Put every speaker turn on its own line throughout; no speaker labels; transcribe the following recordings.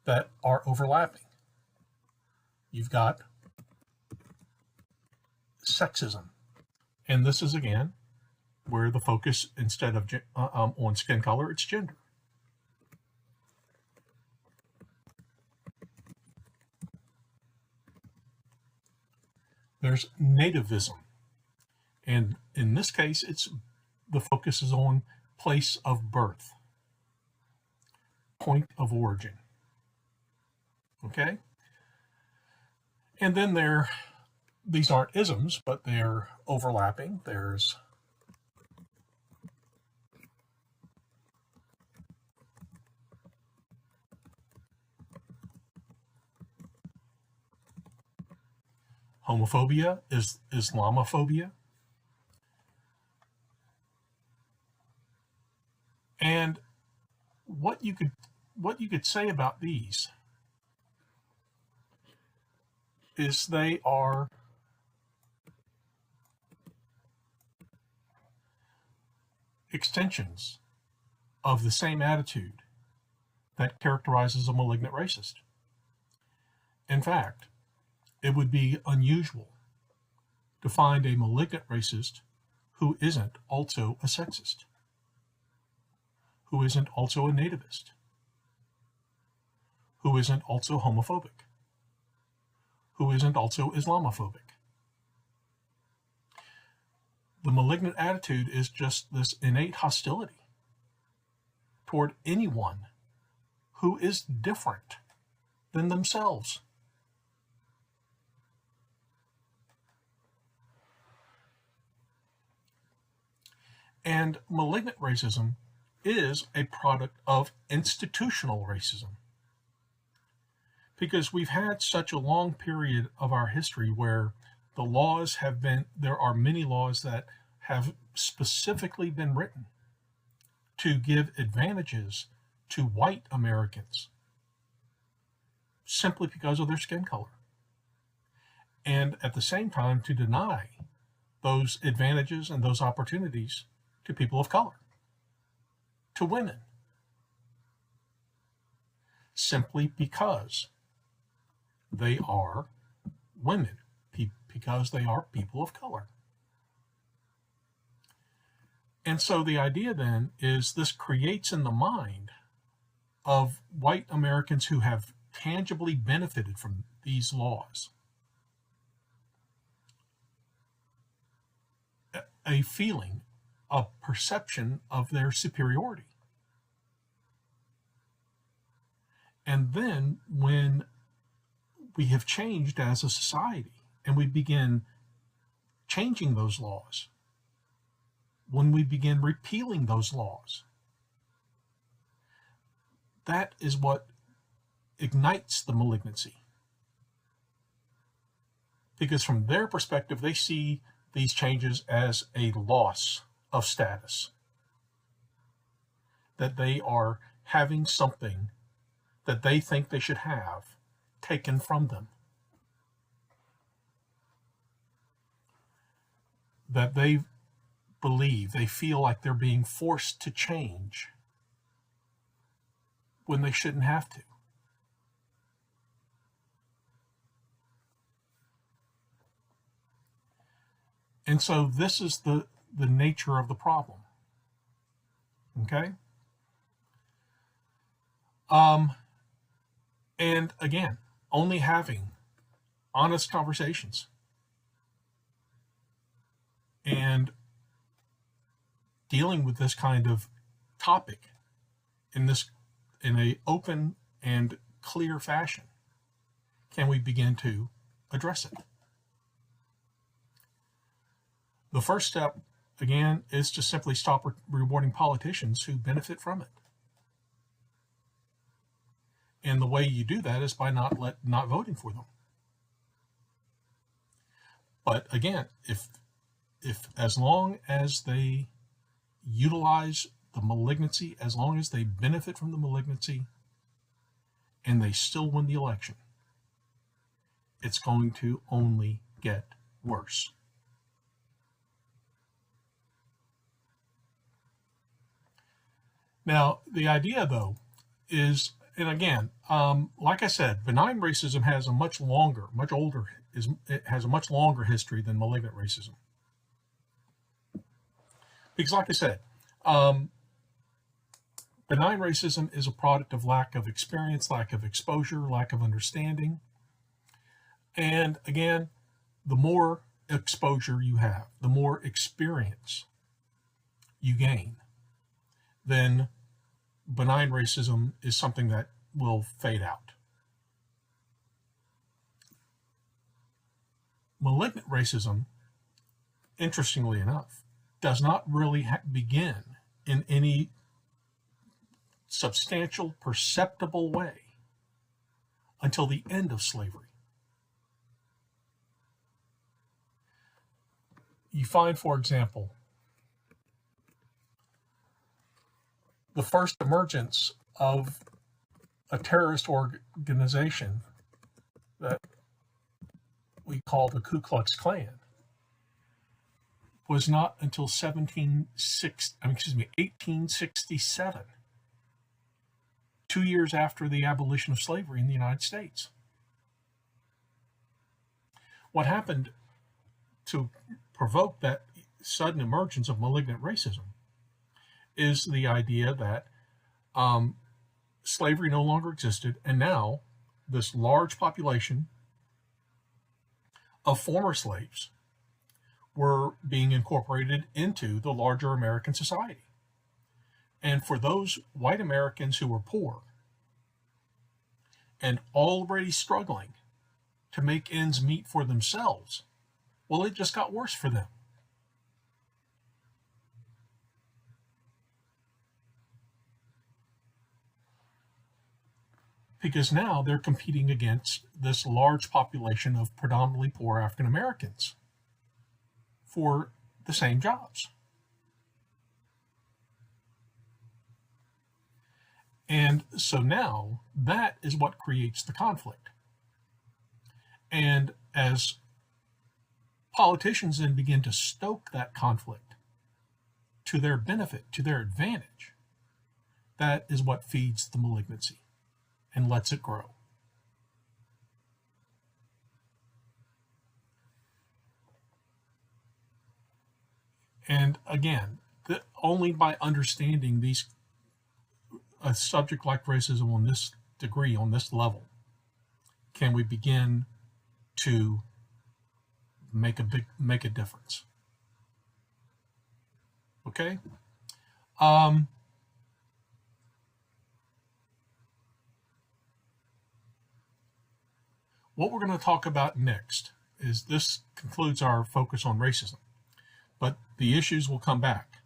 that are overlapping. You've got sexism. And this is, again, where the focus, instead of on skin color, it's gender. There's nativism. And in this case, the focus is on place of birth, point of origin. Okay? And then these aren't isms, but they're overlapping. There's homophobia, is Islamophobia. And what you could say about these is they are extensions of the same attitude that characterizes a malignant racist. In fact, it would be unusual to find a malignant racist who isn't also a sexist, who isn't also a nativist, who isn't also homophobic, who isn't also Islamophobic. The malignant attitude is just this innate hostility toward anyone who is different than themselves. And malignant racism is a product of institutional racism. Because we've had such a long period of our history where the laws have been, there are many laws that have specifically been written to give advantages to white Americans simply because of their skin color. And at the same time, to deny those advantages and those opportunities to people of color, to women, simply because they are women, because they are people of color. And so the idea then is this creates in the mind of white Americans who have tangibly benefited from these laws a feeling, a perception of their superiority. And then when we have changed as a society and we begin changing those laws, when we begin repealing those laws, that is what ignites the malignancy. Because from their perspective, they see these changes as a loss of status, that they are having something that they think they should have taken from them, that they believe, they feel like they're being forced to change when they shouldn't have to. And so this is the nature of the problem. Okay? And again, only having honest conversations and dealing with this kind of topic in a open and clear fashion can we begin to address it. The first step, again, is to simply stop rewarding politicians who benefit from it. And the way you do that is by not voting for them. But again, if as long as they utilize the malignancy, as long as they benefit from the malignancy, and they still win the election, it's going to only get worse. Now, the idea, though, is and again, like I said, benign racism has a it has a much longer history than malignant racism. Because, like I said, benign racism is a product of lack of experience, lack of exposure, lack of understanding. And again, the more exposure you have, the more experience you gain, then benign racism is something that will fade out. Malignant racism, interestingly enough, does not really begin in any substantial, perceptible way until the end of slavery. You find, for example, the first emergence of a terrorist organization that we call the Ku Klux Klan was not until 1867, 2 years after the abolition of slavery in the United States. What happened to provoke that sudden emergence of malignant racism is the idea that slavery no longer existed, and now this large population of former slaves were being incorporated into the larger American society. And for those white Americans who were poor and already struggling to make ends meet for themselves, well, it just got worse for them. Because now they're competing against this large population of predominantly poor African Americans for the same jobs. And so now that is what creates the conflict. And as politicians then begin to stoke that conflict to their benefit, to their advantage, that is what feeds the malignancy and lets it grow. And again, only by understanding a subject like racism on this degree, on this level, can we begin to make a difference. Okay? What we're going to talk about next is this concludes our focus on racism, but the issues will come back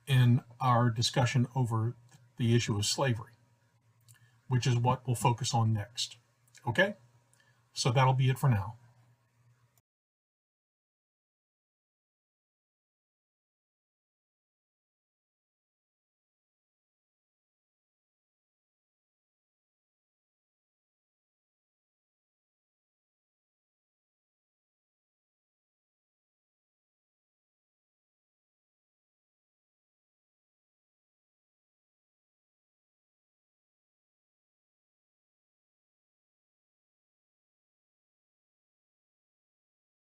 in our discussion over the issue of slavery, which is what we'll focus on next. Okay? So that'll be it for now.